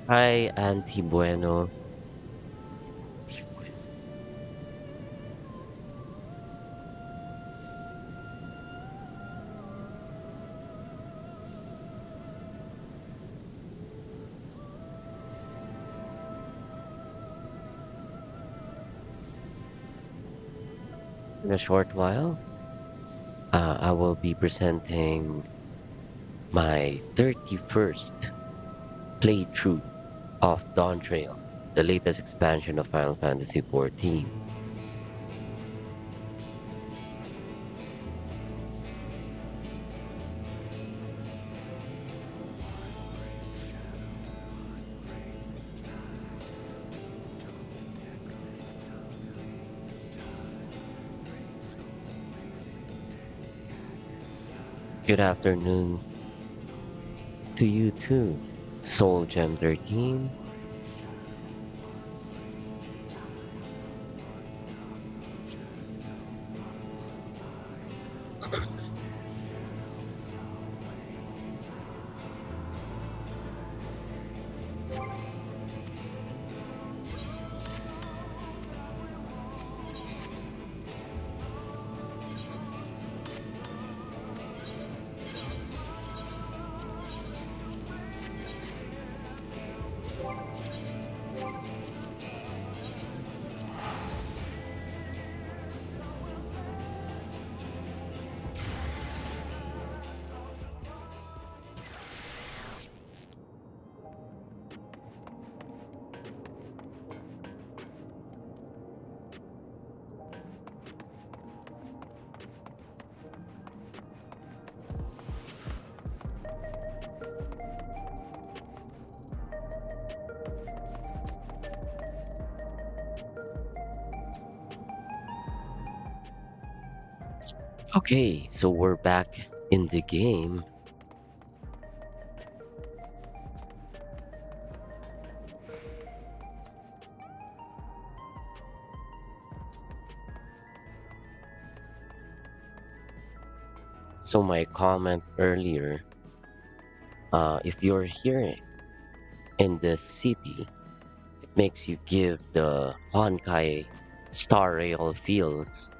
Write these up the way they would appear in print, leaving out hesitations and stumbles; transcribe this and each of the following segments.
Hi, Auntie Bueno. In a short while, I will be presenting my 31st playthrough of DAWNTRAIL, the latest expansion of Final Fantasy XIV. Good afternoon to you too, Soul Gem 13. Okay, so we're back in the game. So my comment earlier, if you're here in the city, it makes you give the Honkai Star Rail feels.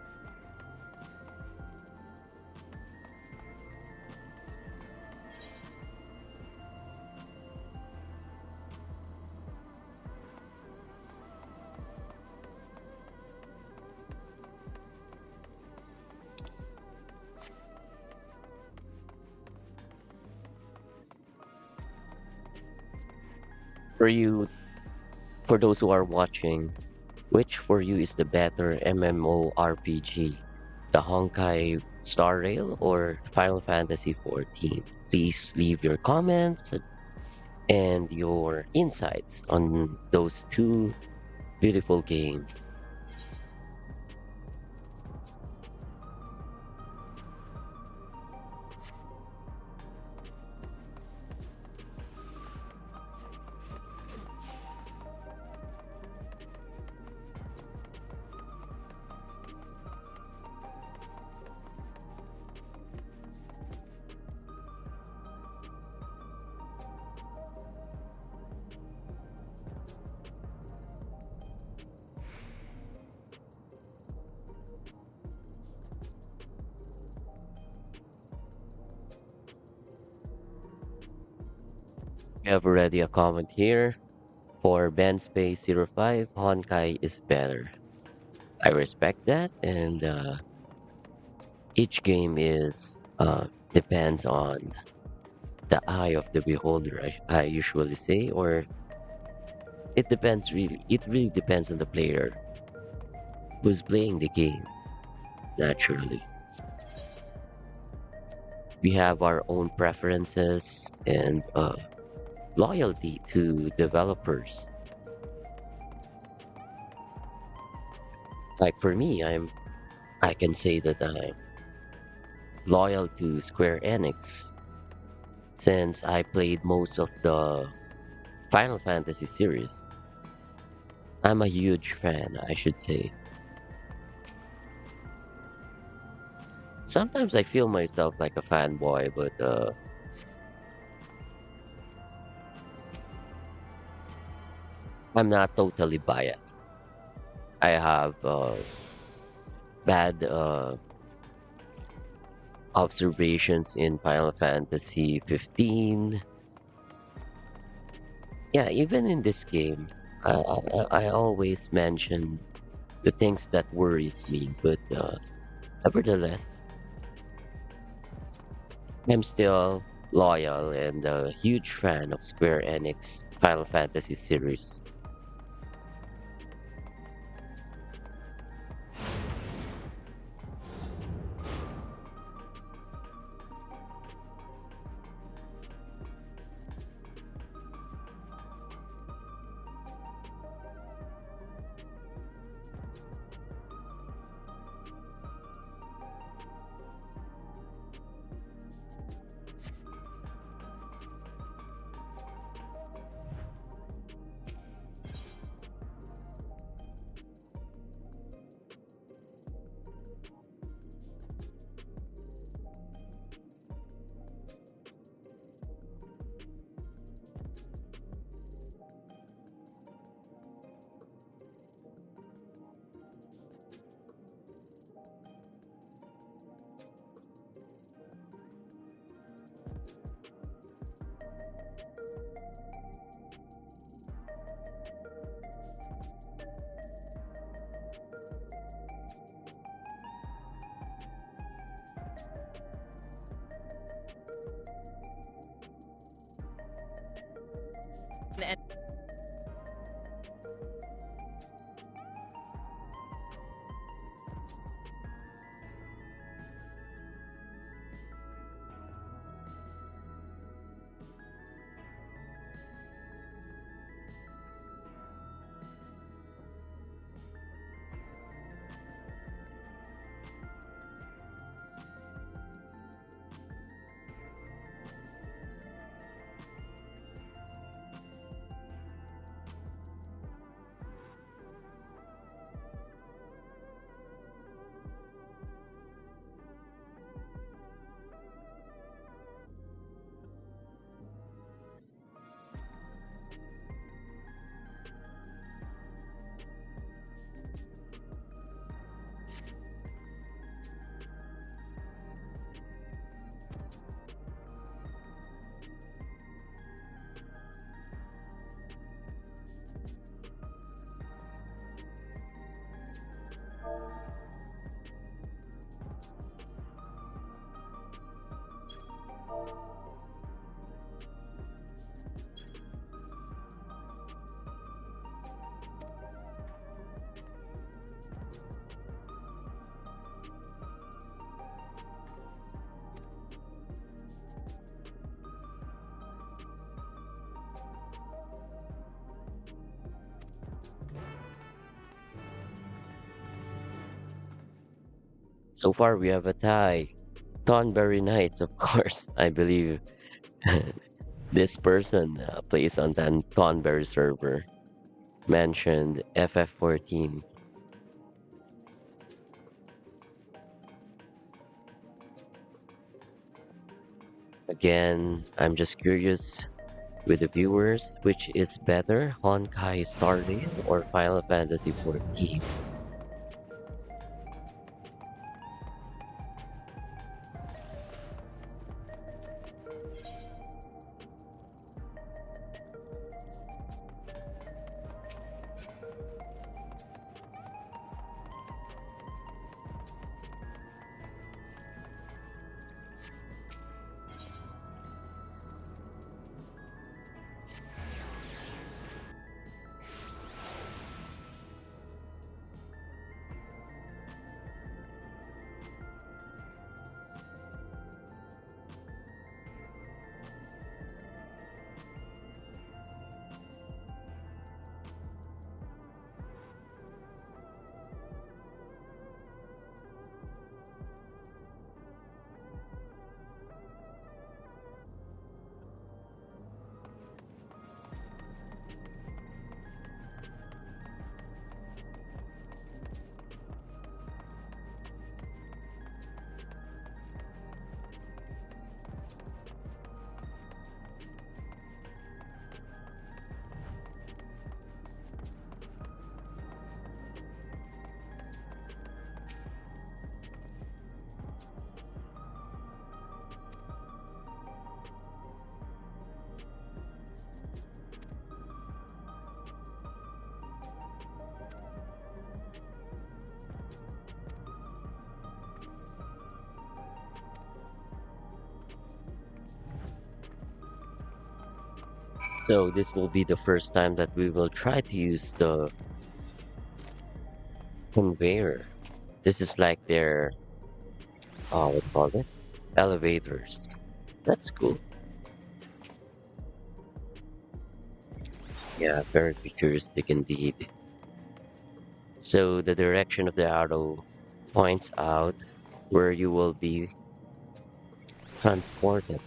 For you, for those who are watching, which for you is the better MMORPG? The Honkai Star Rail or Final Fantasy XIV? Please leave your comments and your insights on those two beautiful games. We have already a comment here. For Ben Space 05, Honkai is better. I respect that, and each game is depends on the eye of the beholder. I usually say, or it depends really. It really depends on the player who's playing the game. Naturally, we have our own preferences and loyalty to developers. Like for me, I can say that I'm loyal to Square Enix since I played most of the Final Fantasy series. I'm a huge fan, I should say. Sometimes I feel myself like a fanboy, but I'm not totally biased. I have bad observations in Final Fantasy XV. Yeah, even in this game, I always mention the things that worries me, but nevertheless, I'm still loyal and a huge fan of Square Enix Final Fantasy series. So far, we have a tie. Thornberry Knights, of course. I believe this person plays on the Thornberry server. Mentioned FF14. Again, I'm just curious with the viewers, which is better, Honkai Star Rail or Final Fantasy XIV? So this will be the first time that we will try to use the conveyor. This is like their, what do you call this? Elevators. That's cool. Yeah, very futuristic indeed. So the direction of the arrow points out where you will be transported.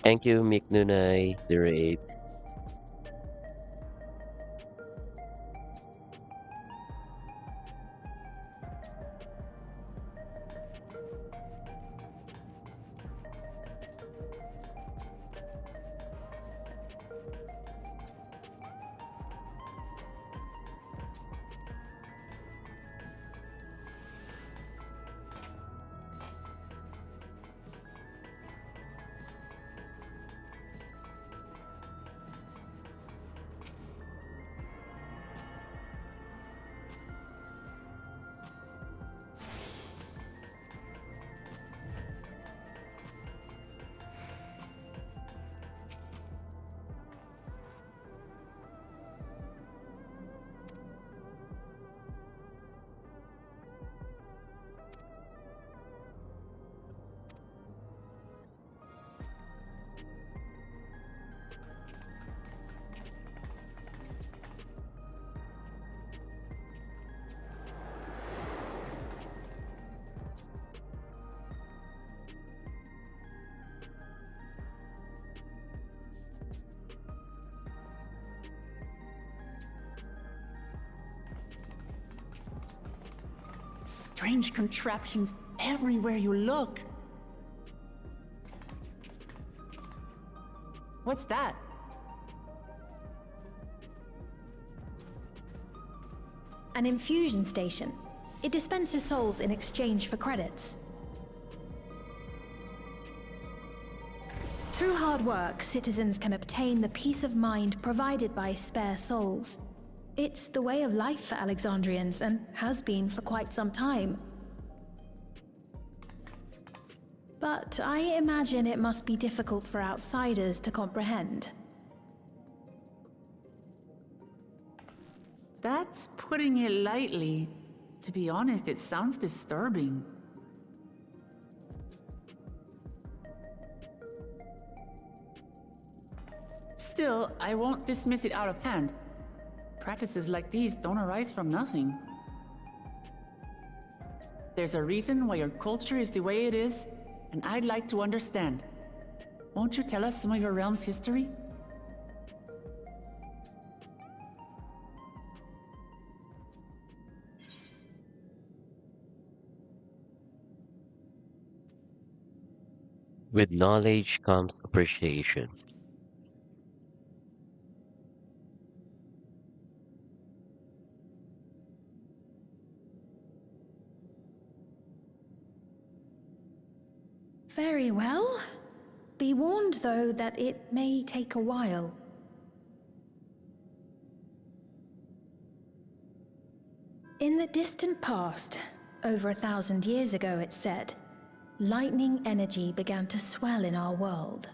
Thank you, McNunay08. Strange contraptions everywhere you look. What's that? An infusion station. It dispenses souls in exchange for credits. Through hard work, citizens can obtain the peace of mind provided by spare souls. It's the way of life for Alexandrians, and has been for quite some time. But I imagine it must be difficult for outsiders to comprehend. That's putting it lightly. To be honest, it sounds disturbing. Still, I won't dismiss it out of hand. Practices like these don't arise from nothing. There's a reason why your culture is the way it is, and I'd like to understand. Won't you tell us some of your realm's history? With knowledge comes appreciation. Very well. Be warned, though, that it may take a while. In the distant past, over 1,000 years ago, it's said, lightning energy began to swell in our world.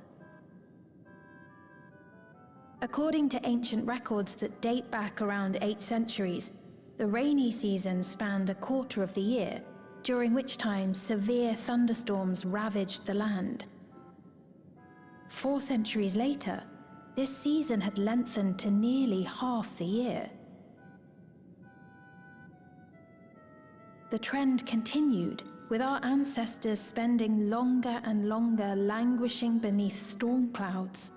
According to ancient records that date back around 8 centuries, the rainy season spanned a quarter of the year, during which time severe thunderstorms ravaged the land. 4 centuries later, this season had lengthened to nearly half the year. The trend continued, with our ancestors spending longer and longer languishing beneath storm clouds.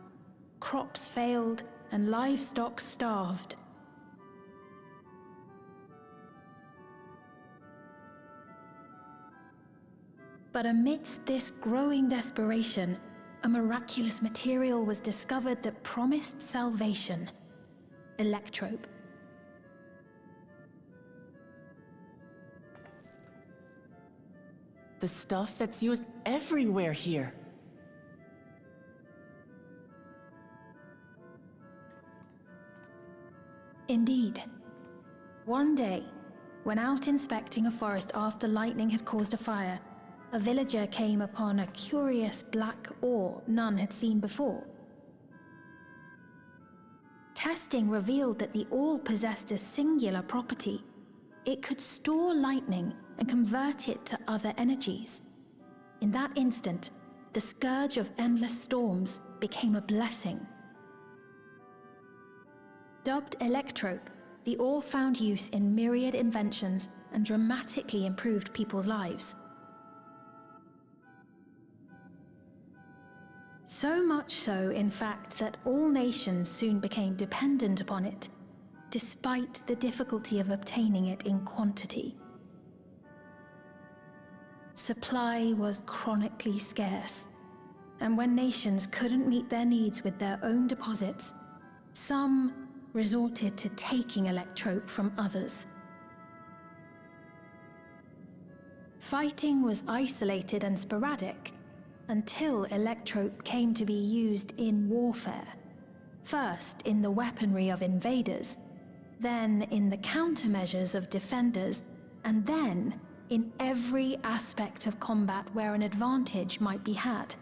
Crops failed and livestock starved. But amidst this growing desperation, a miraculous material was discovered that promised salvation: electrope. The stuff that's used everywhere here. Indeed. One day, when out inspecting a forest after lightning had caused a fire, a villager came upon a curious black ore none had seen before. Testing revealed that the ore possessed a singular property. It could store lightning and convert it to other energies. In that instant, the scourge of endless storms became a blessing. Dubbed electrope, the ore found use in myriad inventions and dramatically improved people's lives. So much so, in fact, that all nations soon became dependent upon it, despite the difficulty of obtaining it in quantity. Supply was chronically scarce, and when nations couldn't meet their needs with their own deposits, some resorted to taking electrope from others. Fighting was isolated and sporadic until electrope came to be used in warfare. First in the weaponry of invaders, then in the countermeasures of defenders, and then in every aspect of combat where an advantage might be had.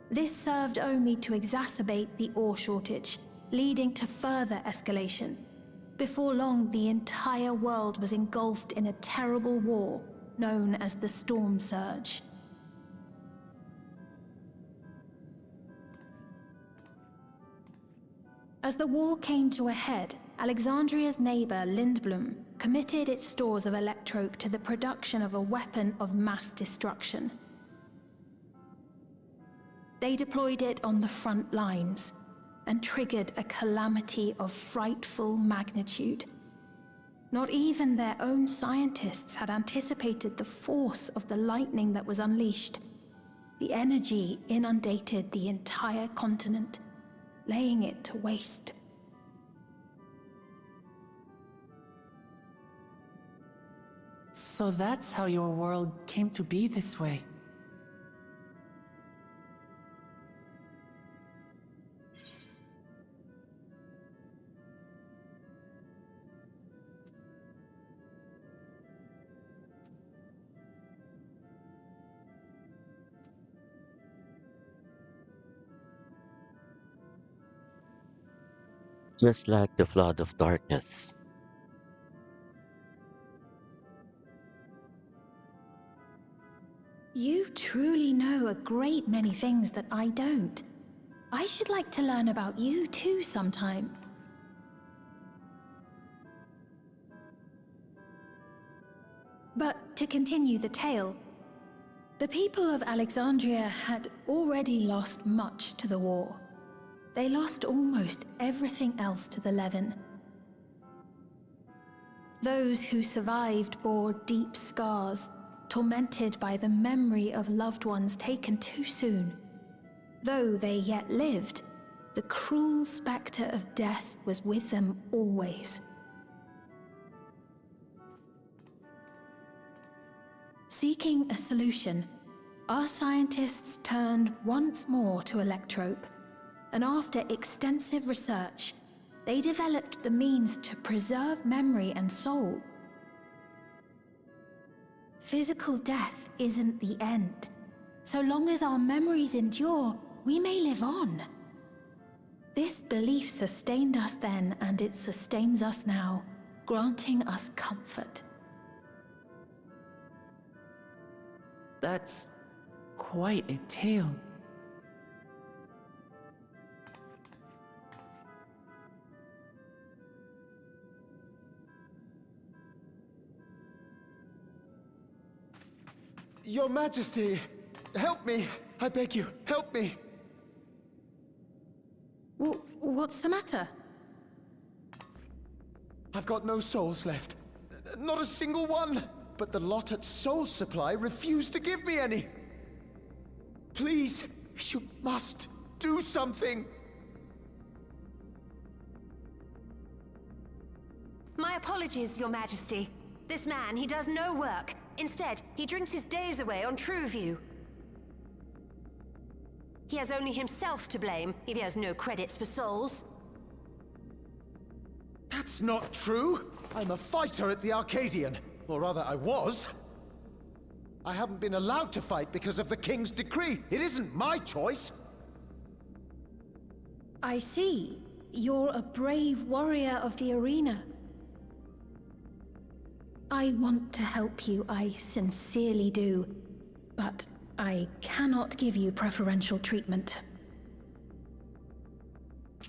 This served only to exacerbate the ore shortage, leading to further escalation. Before long, the entire world was engulfed in a terrible war known as the Storm Surge. As the war came to a head, Alexandria's neighbor Lindblum committed its stores of electrope to the production of a weapon of mass destruction. They deployed it on the front lines and triggered a calamity of frightful magnitude. Not even their own scientists had anticipated the force of the lightning that was unleashed. The energy inundated the entire continent, laying it to waste. So that's how your world came to be this way. Just like the flood of darkness. You truly know a great many things that I don't. I should like to learn about you too sometime. But to continue the tale, the people of Alexandria had already lost much to the war. They lost almost everything else to the Levin. Those who survived bore deep scars, tormented by the memory of loved ones taken too soon. Though they yet lived, the cruel spectre of death was with them always. Seeking a solution, our scientists turned once more to electrope, and after extensive research, they developed the means to preserve memory and soul. Physical death isn't the end. So long as our memories endure, we may live on. This belief sustained us then, and it sustains us now, granting us comfort. That's quite a tale. Your Majesty, help me! I beg you, help me! What's the matter? I've got no souls left. Not a single one! But the lot at Soul Supply refused to give me any! Please, you must do something! My apologies, Your Majesty. This man, he does no work. Instead, he drinks his days away on Trueview. He has only himself to blame if he has no credits for souls. That's not true! I'm a fighter at the Arcadian. Or rather, I was. I haven't been allowed to fight because of the King's decree. It isn't my choice. I see. You're a brave warrior of the arena. I want to help you, I sincerely do. But I cannot give you preferential treatment.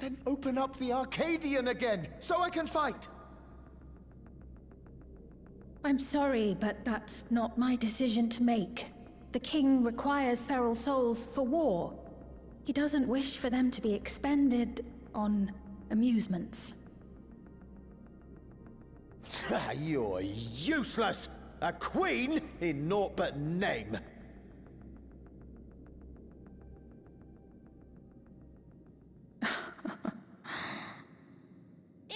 Then open up the Arcadian again, so I can fight! I'm sorry, but that's not my decision to make. The king requires feral souls for war. He doesn't wish for them to be expended on amusements. You're useless! A queen in naught but name!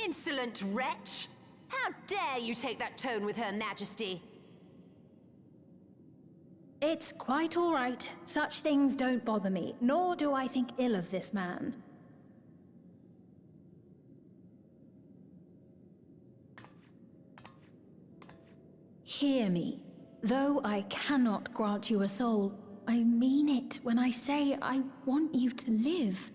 Insolent wretch! How dare you take that tone with Her Majesty? It's quite all right. Such things don't bother me, nor do I think ill of this man. Hear me. Though I cannot grant you a soul, I mean it when I say I want you to live.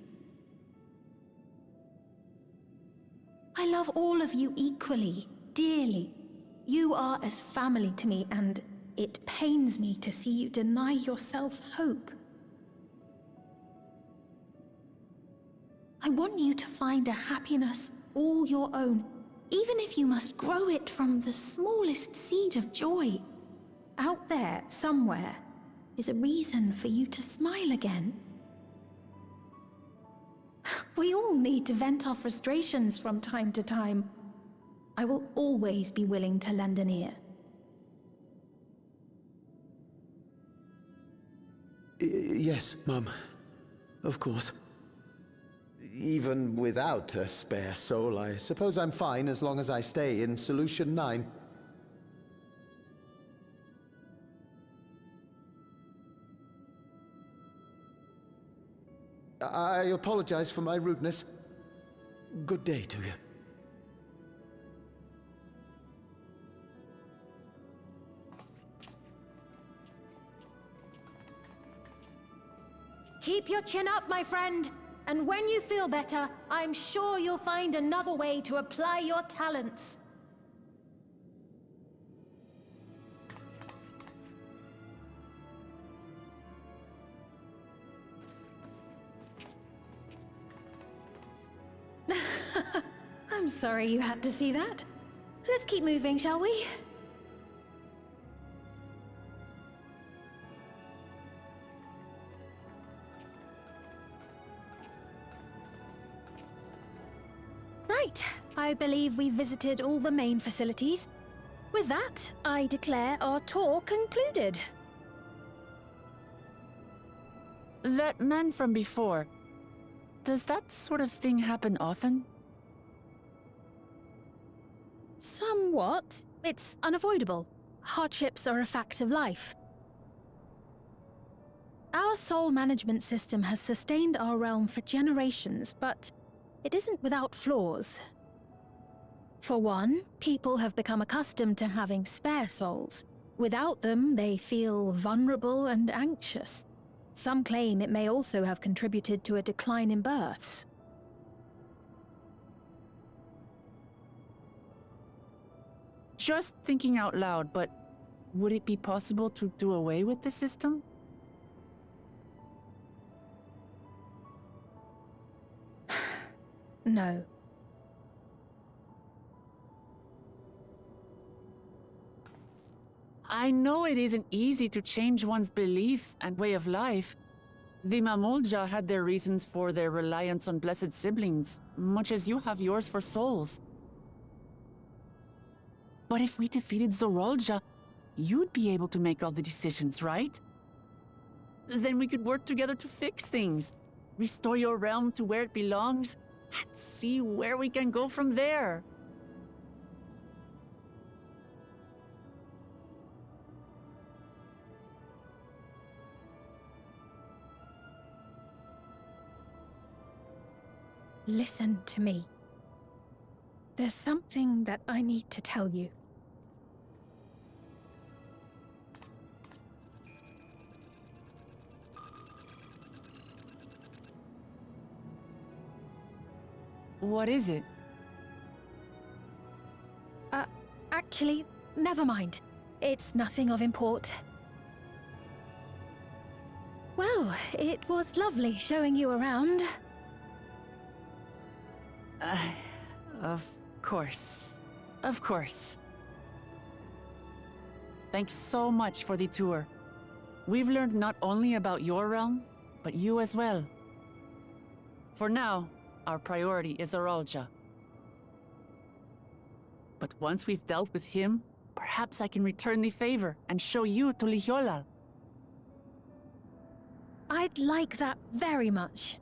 I love all of you equally, dearly. You are as family to me, and it pains me to see you deny yourself hope. I want you to find a happiness all your own, even if you must grow it from the smallest seed of joy. Out there, somewhere, is a reason for you to smile again. We all need to vent our frustrations from time to time. I will always be willing to lend an ear. Yes, Mum. Of course. Even without a spare soul, I suppose I'm fine as long as I stay in Solution 9. I apologize for my rudeness. Good day to you. Keep your chin up, my friend. And when you feel better, I'm sure you'll find another way to apply your talents. I'm sorry you had to see that. Let's keep moving, shall we? Right. I believe we've visited all the main facilities. With that, I declare our tour concluded. That man from before, does that sort of thing happen often? Somewhat. It's unavoidable. Hardships are a fact of life. Our soul management system has sustained our realm for generations, but it isn't without flaws. For one, people have become accustomed to having spare souls. Without them, they feel vulnerable and anxious. Some claim it may also have contributed to a decline in births. Just thinking out loud, but would it be possible to do away with the system? No. I know it isn't easy to change one's beliefs and way of life. The Mamolja had their reasons for their reliance on blessed siblings, much as you have yours for souls. But if we defeated Zorolja, you'd be able to make all the decisions, right? Then we could work together to fix things, restore your realm to where it belongs, and see where we can go from there. Listen to me. There's something that I need to tell you. What is it? Actually, never mind. It's nothing of import. Well, it was lovely showing you around. Of course. Of course. Thanks so much for the tour. We've learned not only about your realm, but you as well. For now, our priority is Aralja. But once we've dealt with him, perhaps I can return the favor and show you to Lihiolal. I'd like that very much.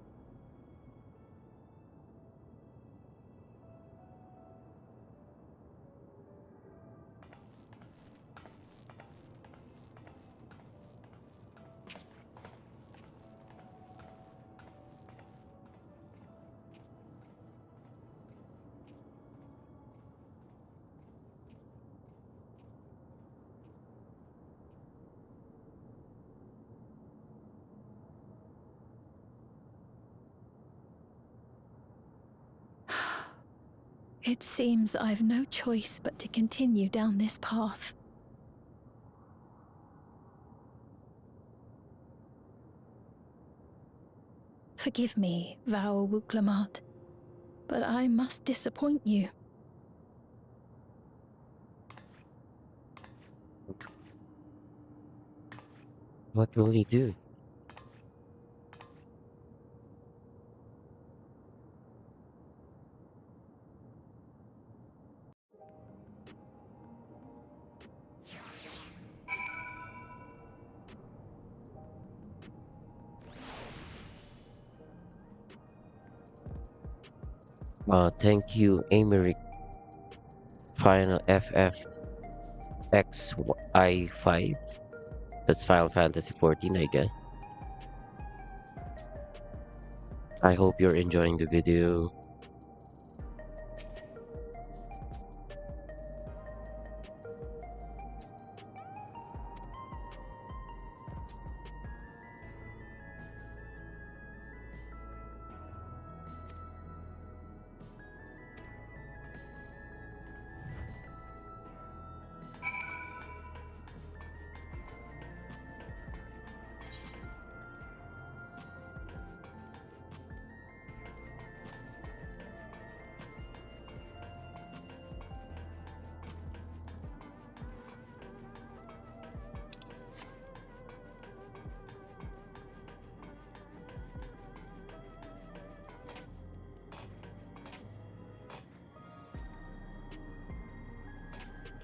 It seems I've no choice but to continue down this path. Forgive me, Vau Wuklamat, but I must disappoint you. What will he do? Thank you, Americ. Final FFXIV. That's Final Fantasy XIV, I guess. I hope you're enjoying the video.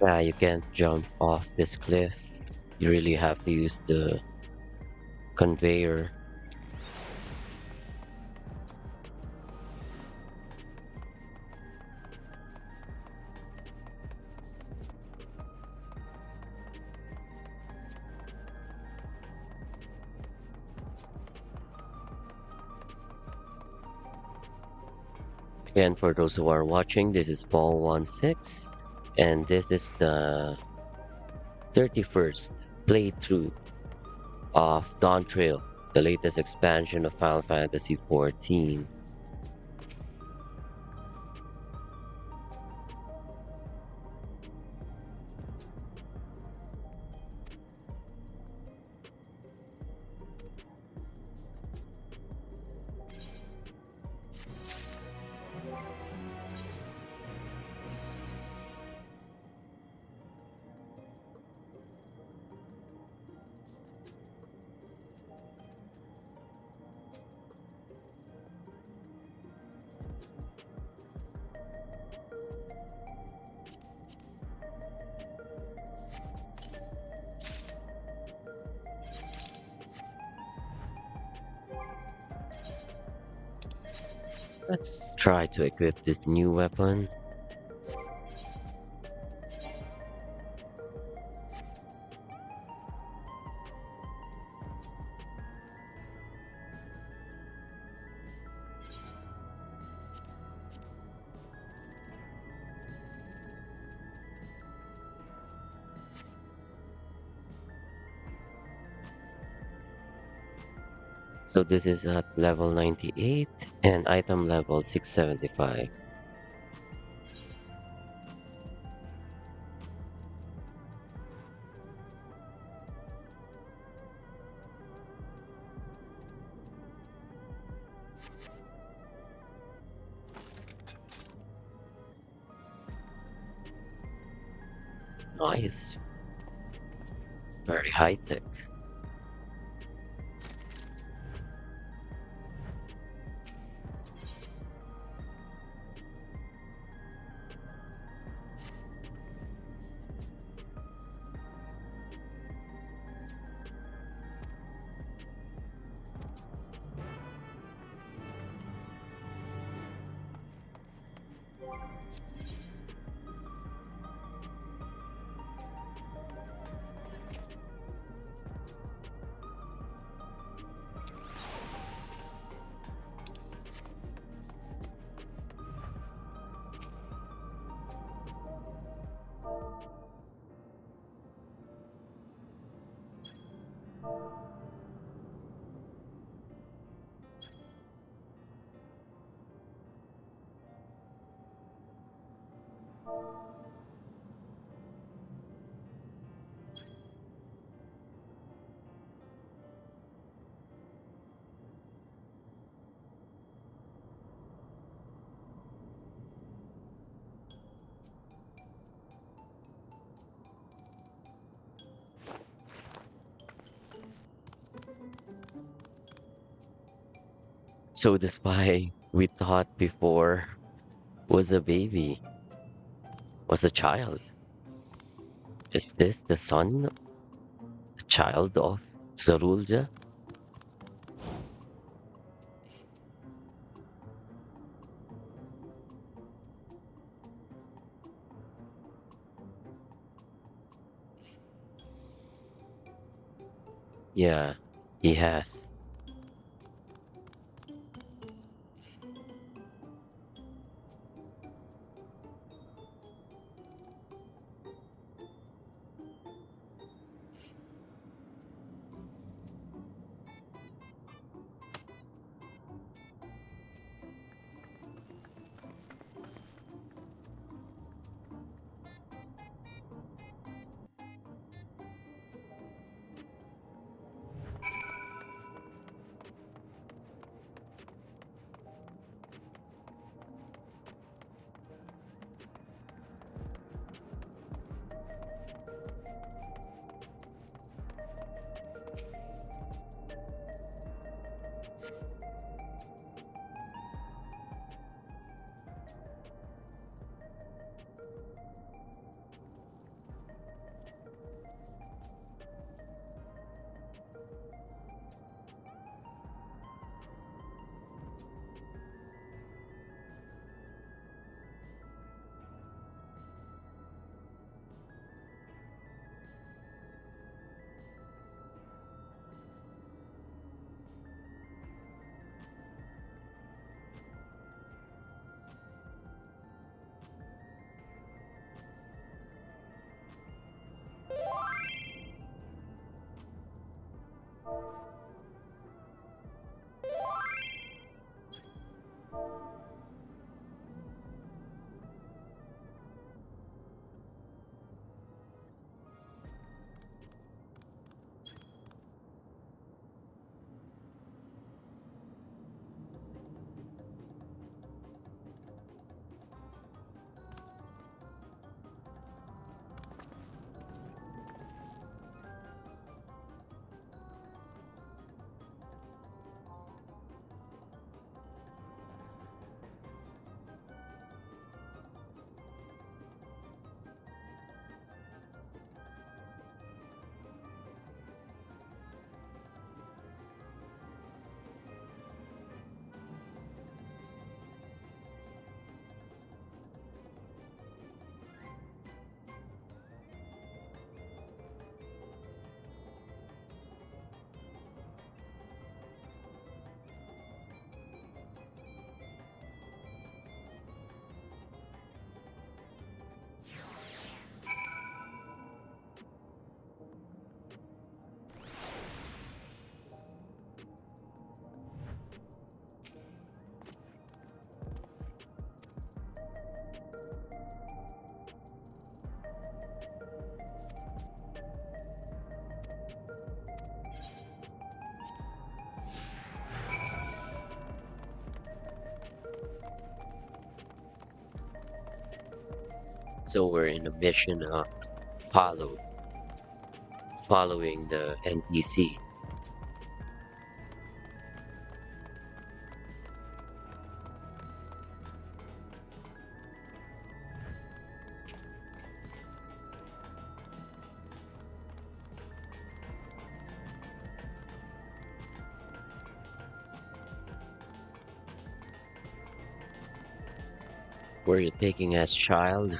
Yeah, you can't jump off this cliff. You really have to use the conveyor. Again, for those who are watching, this is Paul16, and this is the 31st playthrough of DAWNTRAIL, the latest expansion of Final Fantasy XIV. Let's try to equip this new weapon. So this is at level 98, And item level 675. Nice. Very high tech. So the spy we thought before was a baby, was a child. Is this the son, the child of Zarulja? Yeah, he has. So we're in a mission follow following the NPC. Were you taking as child?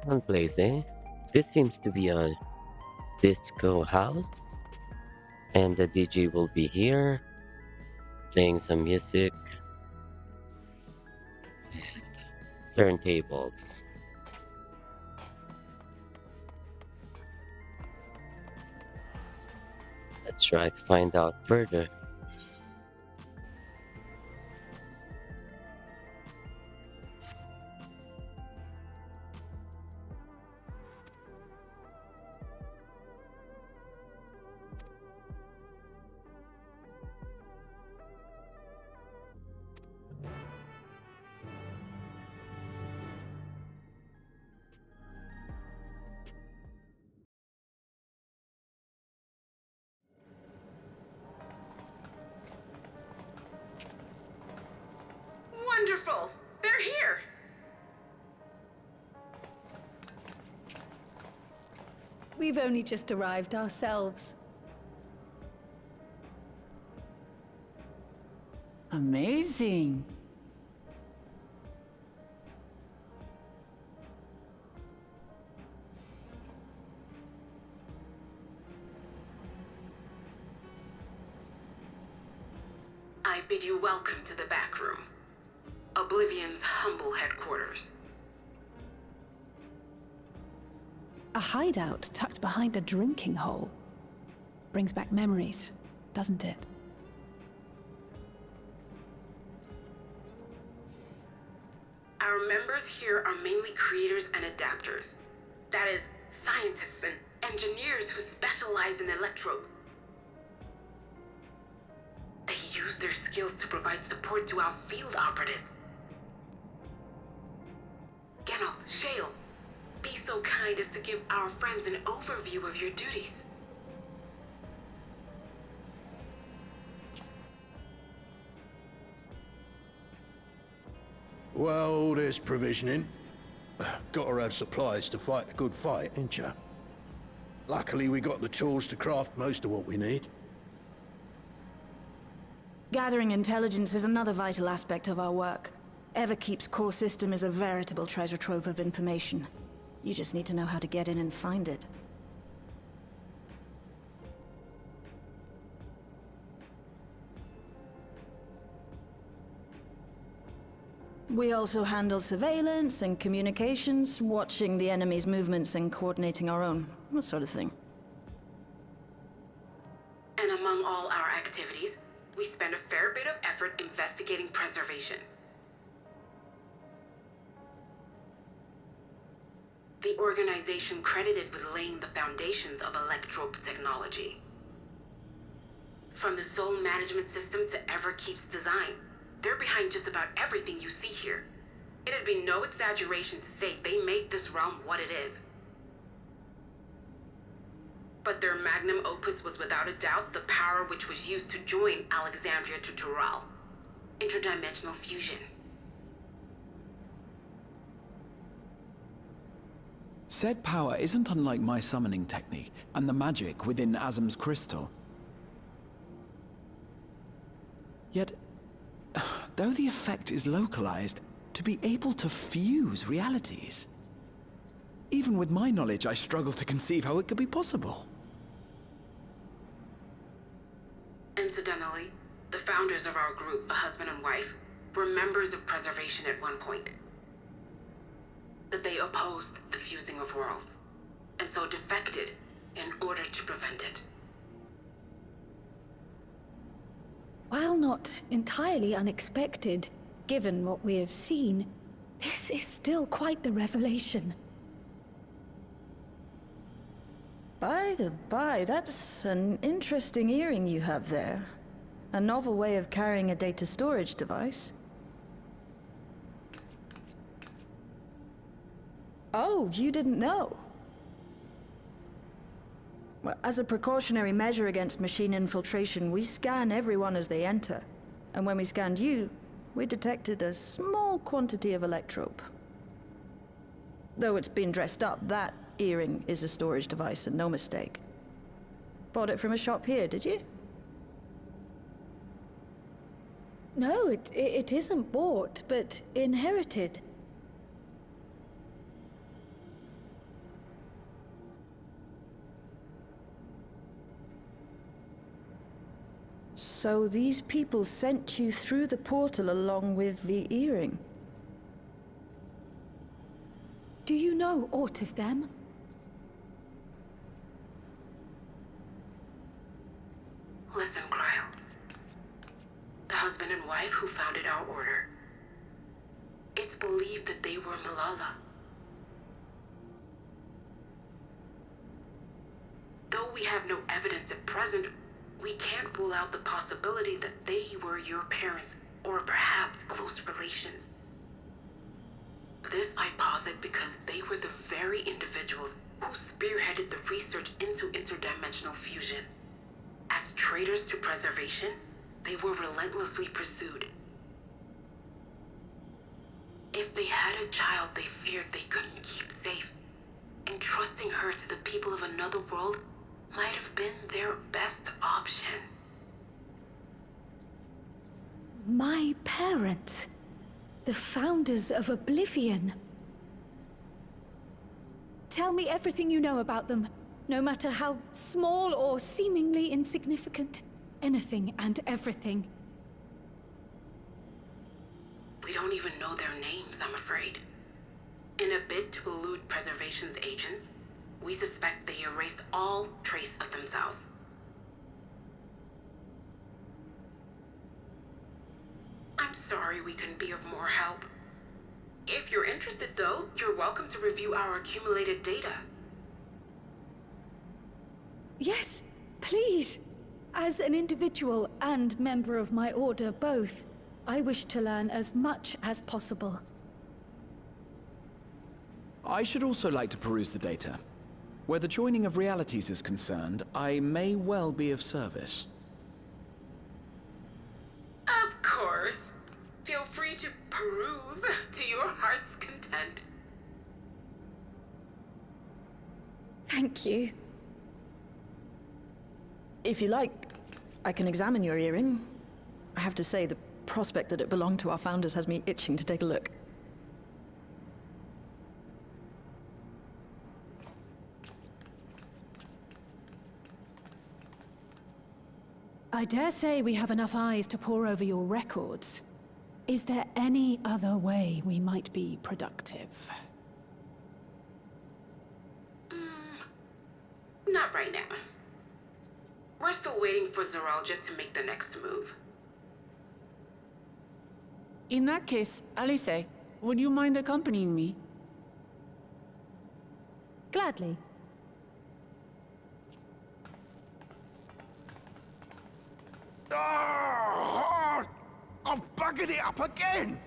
One place, eh? This seems to be a disco house, and the DJ will be here playing some music, turntables. Let's try to find out further. Wonderful! They're here! We've only just arrived ourselves. Amazing. I bid you welcome to the back room. Oblivion's humble headquarters. A hideout tucked behind a drinking hole. Brings back memories, doesn't it? Our members here are mainly creators and adapters. That is, scientists and engineers who specialize in electrope. They use their skills to provide support to our field operatives. Geralt, Shale, be so kind as to give our friends an overview of your duties. Well, there's provisioning. Gotta have supplies to fight a good fight, ain't ya? Luckily, we got the tools to craft most of what we need. Gathering intelligence is another vital aspect of our work. Everkeep's core system is a veritable treasure trove of information. You just need to know how to get in and find it. We also handle surveillance and communications, watching the enemy's movements and coordinating our own, that sort of thing. And among all our activities, we spend a fair bit of effort investigating preservation. The organization credited with laying the foundations of electrope technology. From the soul management system to Everkeep's design, they're behind just about everything you see here. It'd be no exaggeration to say they made this realm what it is. But their magnum opus was without a doubt the power which was used to join Alexandria to Tural. Interdimensional fusion. Said power isn't unlike my summoning technique and the magic within Azam's crystal. Yet, though the effect is localized, to be able to fuse realities. Even with my knowledge, I struggle to conceive how it could be possible. Incidentally, the founders of our group, a husband and wife, were members of Preservation at one point. That they opposed the fusing of worlds, and so defected in order to prevent it. While not entirely unexpected, given what we have seen, this is still quite the revelation. By the by, that's an interesting earring you have there. A novel way of carrying a data storage device. Oh, you didn't know? Well, as a precautionary measure against machine infiltration, we scan everyone as they enter. And when we scanned you, we detected a small quantity of electrope. Though it's been dressed up, that earring is a storage device and no mistake. Bought it from a shop here, did you? No, it isn't bought, but inherited. So these people sent you through the portal along with the earring? Do you know aught of them? Listen, Cryle. The husband and wife who founded our order. It's believed that they were Malala. Though we have no evidence at present, we can't rule out the possibility that they were your parents, or perhaps close relations. This I posit because they were the very individuals who spearheaded the research into interdimensional fusion. As traitors to preservation, they were relentlessly pursued. If they had a child they feared they couldn't keep safe, entrusting her to the people of another world might have been their best option. My parents, the founders of Oblivion. Tell me everything you know about them, no matter how small or seemingly insignificant. Anything and everything. We don't even know their names, I'm afraid. In a bid to elude preservation's agents, we suspect they erased all trace of themselves. I'm sorry we couldn't be of more help. If you're interested, though, you're welcome to review our accumulated data. Yes, please. As an individual and member of my order both, I wish to learn as much as possible. I should also like to peruse the data. Where the joining of realities is concerned, I may well be of service. Of course. Feel free to peruse to your heart's content. Thank you. If you like, I can examine your earring. I have to say, the prospect that it belonged to our founders has me itching to take a look. I dare say we have enough eyes to pore over your records. Is there any other way we might be productive? Not right now. We're still waiting for Zoralja to make the next move. In that case, Alice, would you mind accompanying me? Gladly. Ah! I've buggered it up again!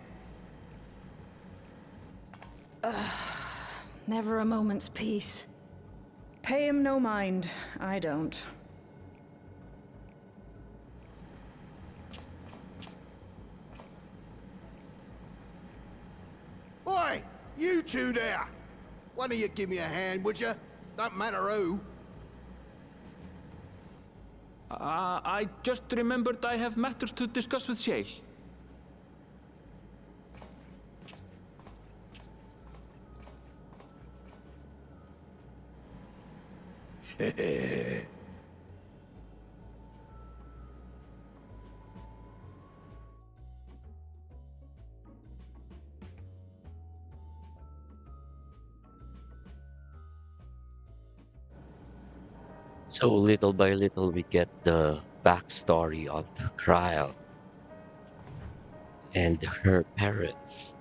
Never a moment's peace. Pay him no mind. I don't. Oi! You two there! One of you give me a hand, would you? Don't matter who. I just remembered I have matters to discuss with Shay. So little by little, we get the backstory of Kryl and her parents.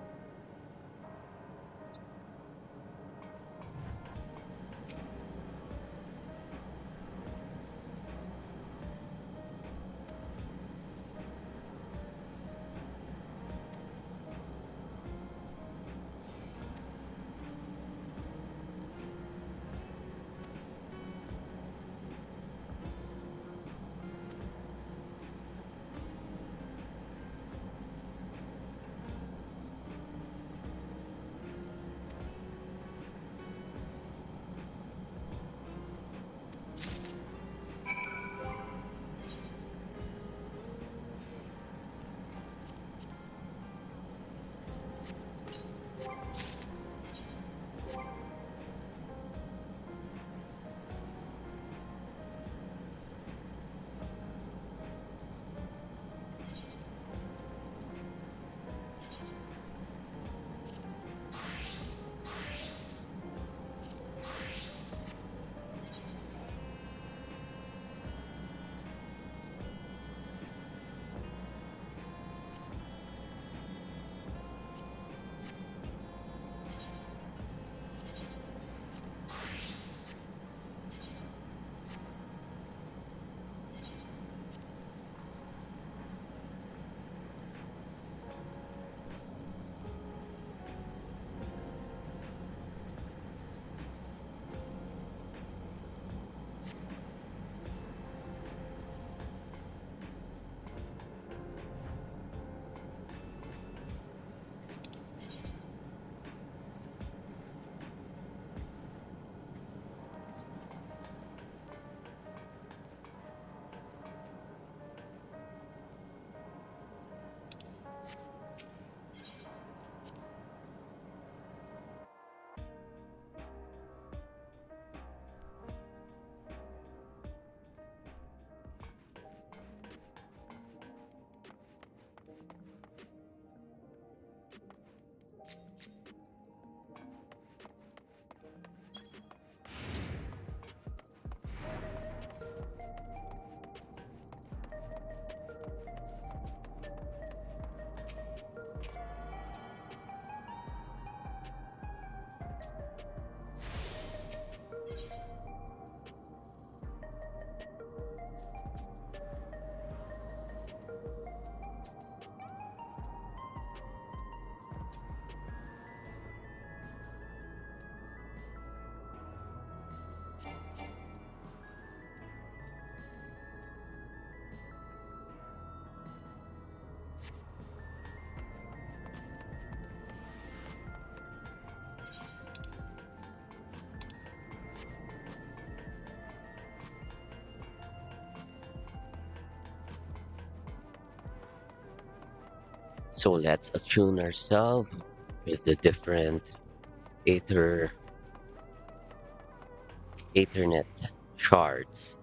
So let's attune ourselves with the different Ether Ethernet shards.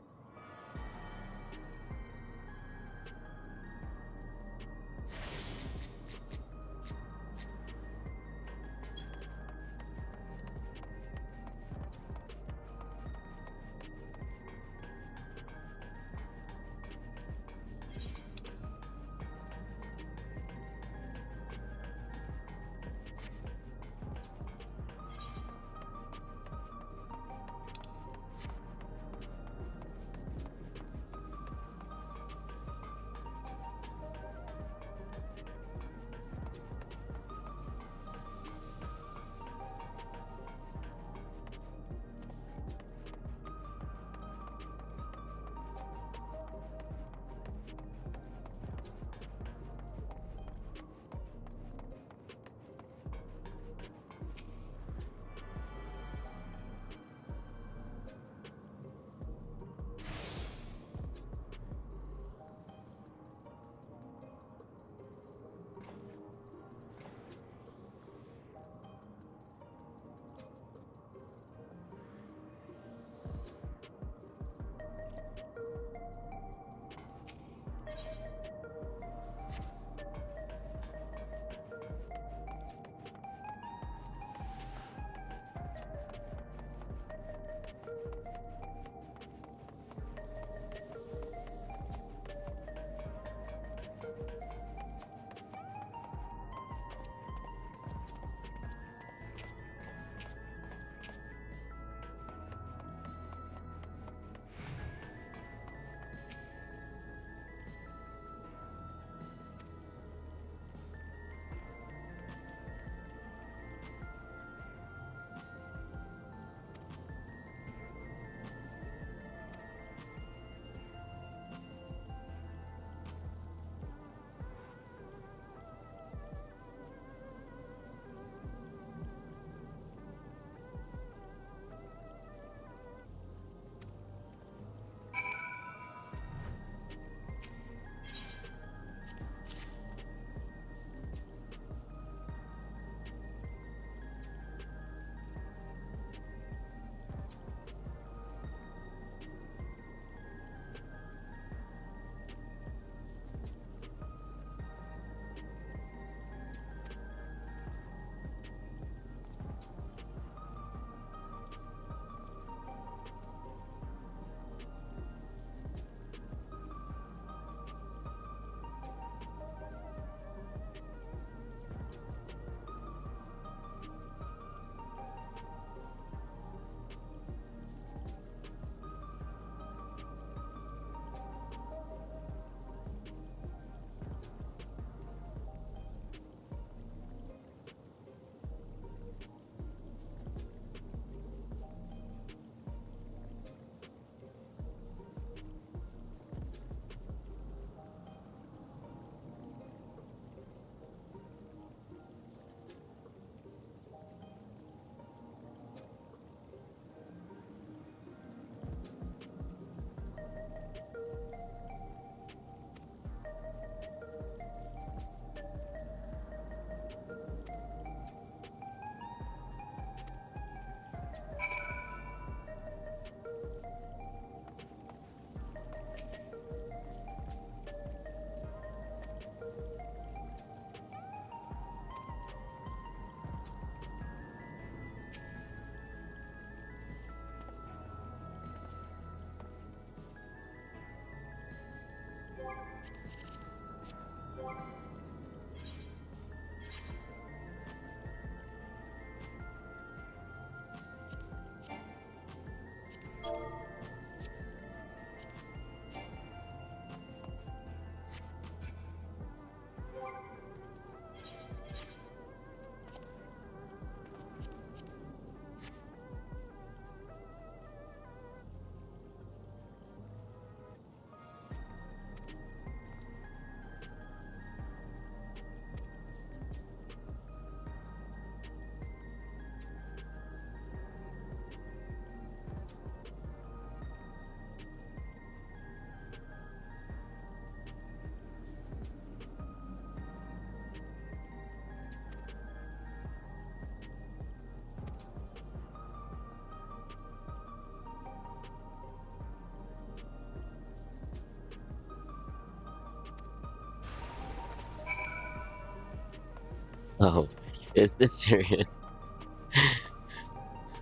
Oh, is this serious?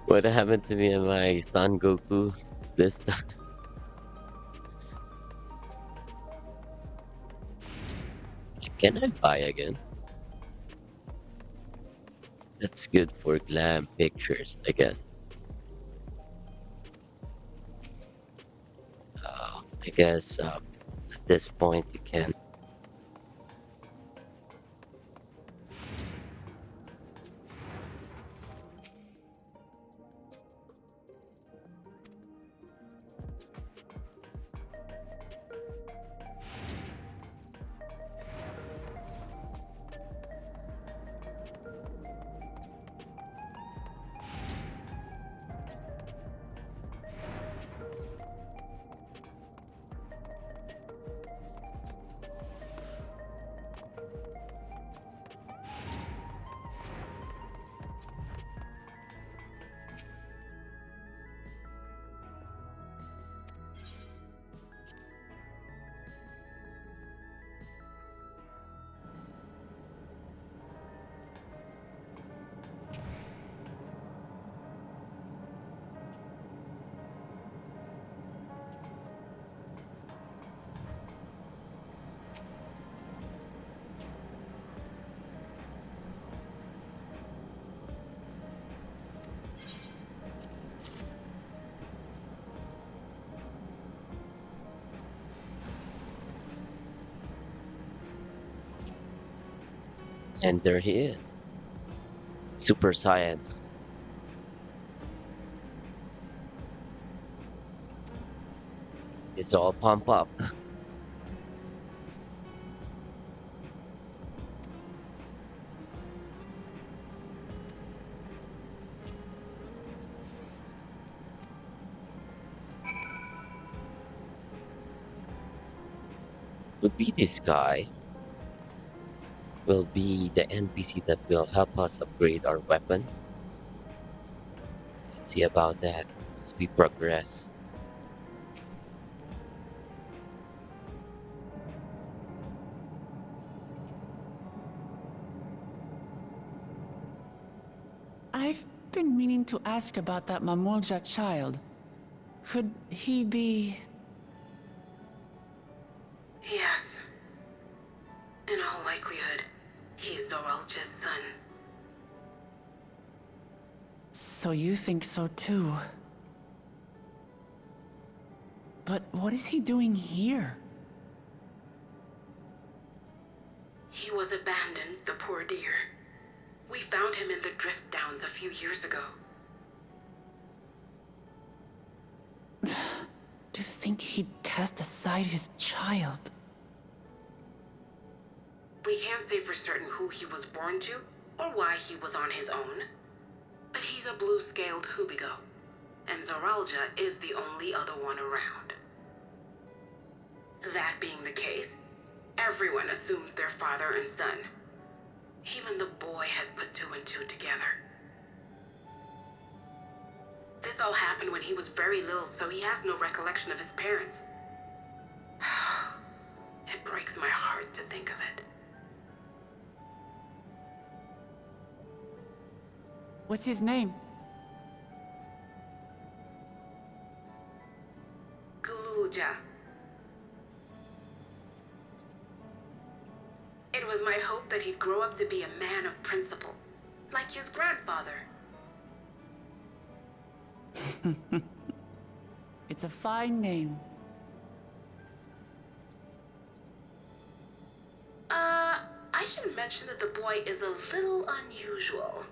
What happened to me and my son Goku this time? Can I buy again? That's good for glam pictures, I guess. I guess at this point you can. And there he is. Super Saiyan. It's all pump up. Would be this guy. Will be the NPC that will help us upgrade our weapon. Let's see about that as we progress. I've been meaning to ask about that Mamulja child. Could he be... Yes. In all likelihood, he's Zoralja's son. So you think so too? But what is he doing here? He was abandoned, the poor dear. We found him in the Drift Downs a few years ago. To think he'd cast aside his child. We can't say for certain who he was born to, or why he was on his own. But he's a blue-scaled Hubigo, and Zoralja is the only other one around. That being the case, everyone assumes they're father and son. Even the boy has put two and two together. This all happened when he was very little, so he has no recollection of his parents. It breaks my heart to think of it. What's his name? Gluja. It was my hope that he'd grow up to be a man of principle, like his grandfather. It's a fine name. I should mention that the boy is a little unusual.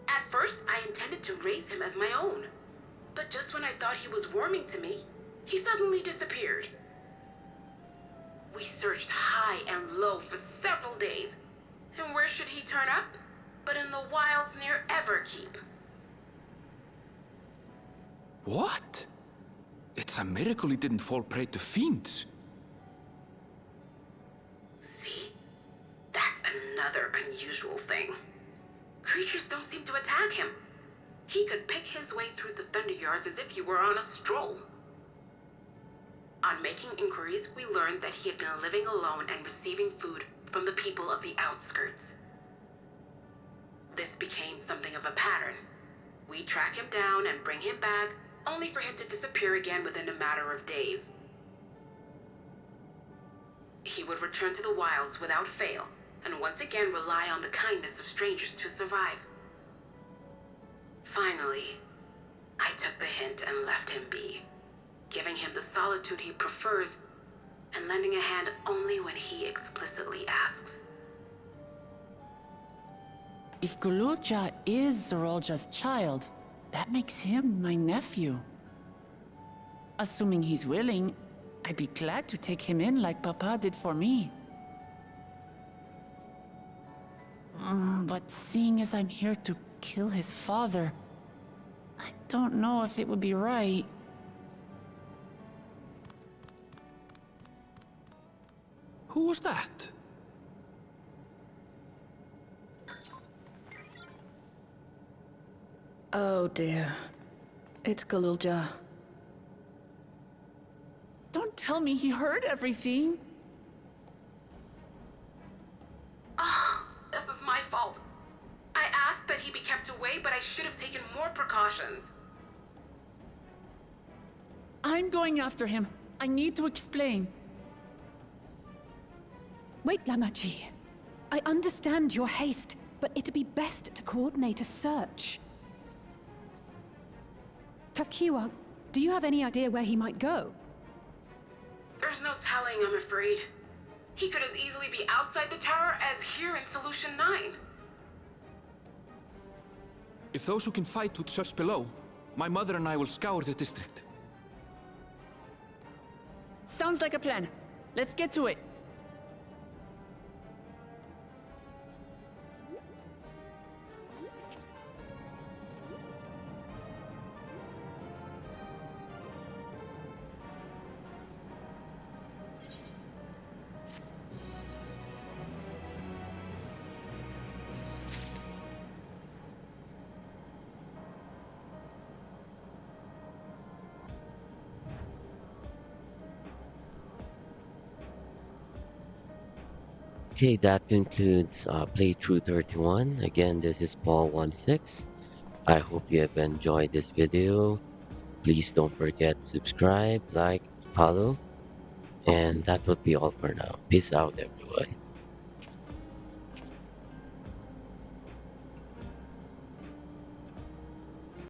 At first, I intended to raise him as my own. But just when I thought he was warming to me, he suddenly disappeared. We searched high and low for several days. And where should he turn up? But in the wilds near Everkeep. What? It's a miracle he didn't fall prey to fiends. See? That's another unusual thing. Creatures don't seem to attack him. He could pick his way through the Thunder Yards as if he were on a stroll. On making inquiries, we learned that he had been living alone and receiving food from the people of the outskirts. This became something of a pattern. We track him down and bring him back, only for him to disappear again within a matter of days. He would return to the wilds without fail, and once again rely on the kindness of strangers to survive. Finally, I took the hint and left him be, giving him the solitude he prefers and lending a hand only when he explicitly asks. If Gululja is Zorolja's child, that makes him my nephew. Assuming he's willing, I'd be glad to take him in like Papa did for me. But seeing as I'm here to kill his father, I don't know if it would be right. Who was that? Oh dear. It's Gululja. Don't tell me he heard everything. Ah, this is my fault. I asked that he be kept away, but I should have taken more precautions. I'm going after him. I need to explain. Wait, Lamachi. I understand your haste, but it'd be best to coordinate a search. Kapkiwa, do you have any idea where he might go? There's no telling, I'm afraid. He could as easily be outside the tower as here in Solution 9. If those who can fight would search below, my mother and I will scour the district. Sounds like a plan. Let's get to it. Okay, that concludes playthrough 31. Again, this is Paul16. I hope you have enjoyed this video. Please don't forget to subscribe, like, follow, and that would be all for now. Peace out, everyone.